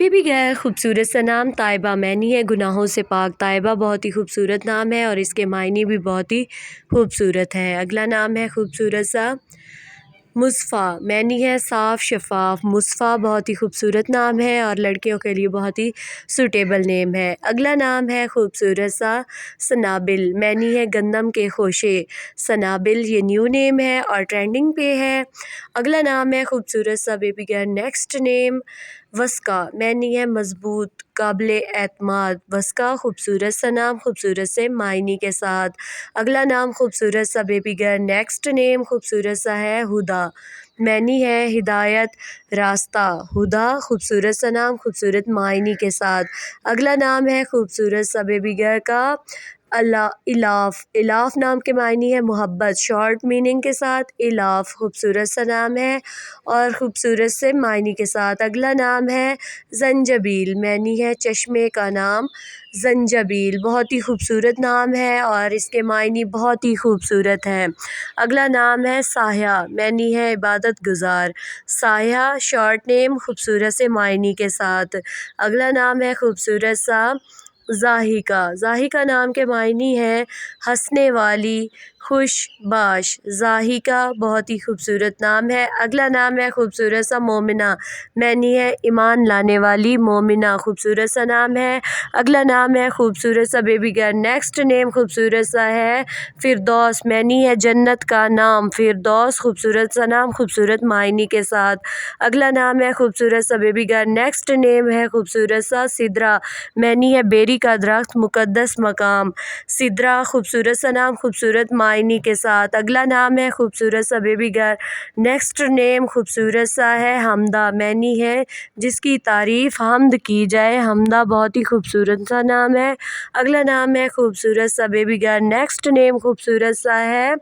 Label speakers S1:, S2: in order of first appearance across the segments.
S1: Baby girl خوبصورت سا نام طیبہ معنی ہے گناہوں سے پاک۔ طیبہ بہت ہی خوبصورت نام ہے اور اس کے معنی بھی بہت ہی خوبصورت ہیں۔ اگلا نام ہے خوبصورت سا مصفیٰ، معنی ہے صاف شفاف۔ مصفیٰ بہت ہی خوبصورت نام ہے اور لڑکیوں کے لیے بہت ہی سوٹیبل نیم ہے۔ اگلا نام ہے خوبصورت سا سنابل، معنی ہے گندم کے خوشے۔ سنابل یہ نیو نیم ہے اور ٹرینڈنگ پہ ہے۔ اگلا نام ہے خوبصورت سا بیبی گرل نیکسٹ نیم وسکا، معنی ہے مضبوط قابل اعتماد۔ وسکا خوبصورت سا نام، خوبصورت سے معنی کے ساتھ۔ اگلا نام خوبصورت سا بیبی گرل نیکسٹ نیم خوبصورت سا ہے ہدا، معنی ہے ہدایت راستہ۔ ہدا خوبصورت سا نام، خوبصورت معنی کے ساتھ۔ اگلا نام ہے خوبصورت سا بیبی گرل کا الاف۔ الاف نام کے معنی ہے محبت، شارٹ میننگ کے ساتھ۔ الاف خوبصورت سا نام ہے اور خوبصورت سے معنی کے ساتھ۔ اگلا نام ہے زنجبیل، معنی ہے چشمے کا نام۔ زنجبیل بہت ہی خوبصورت نام ہے اور اس کے معنی بہت ہی خوبصورت ہیں۔ اگلا نام ہے سایہ، معنی ہے عبادت گزار۔ سایہ شارٹ نیم، خوبصورت سے معنی کے ساتھ۔ اگلا نام ہے خوبصورت سا ضاحکہ۔ ضاحکہ نام کے معنی ہے ہنسنے والی، خوش باش۔ ضاحکہ بہت ہی خوبصورت نام ہے۔ اگلا نام ہے خوبصورت سا مومنہ، معنی ہے ایمان لانے والی۔ مومنہ خوبصورت سا نام ہے۔ اگلا نام ہے خوبصورت سا بیبی گرل نیکسٹ نیم خوبصورت سا ہے فردوس، معنی ہے جنت کا نام۔ فردوس خوبصورت سا نام، خوبصورت معنی کے ساتھ۔ اگلا نام ہے خوبصورت سا بیبی گرل نیکسٹ نیم ہے خوبصورت سا سدرہ، معنی ہے بیری کا درخت، مقدس مقام۔ سدرہ خوبصورت سا نام، خوبصورت معنی کے ساتھ۔ اگلا نام ہے خوبصورت سا بیبی گرل نیکسٹ نیم خوبصورت سا ہے حمدہ، معنی ہے جس کی تعریف حمد کی جائے۔ حمدہ بہت ہی خوبصورت سا نام ہے۔ اگلا نام ہے خوبصورت سا بیبی گرل نیکسٹ نیم خوبصورت سا ہے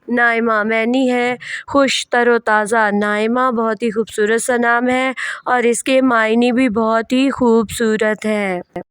S1: نائمہ، معنی ہے خوش تر و تازہ۔ نائمہ بہت ہی خوبصورت سا نام ہے اور اس کے معنی بھی بہت ہی خوبصورت ہے۔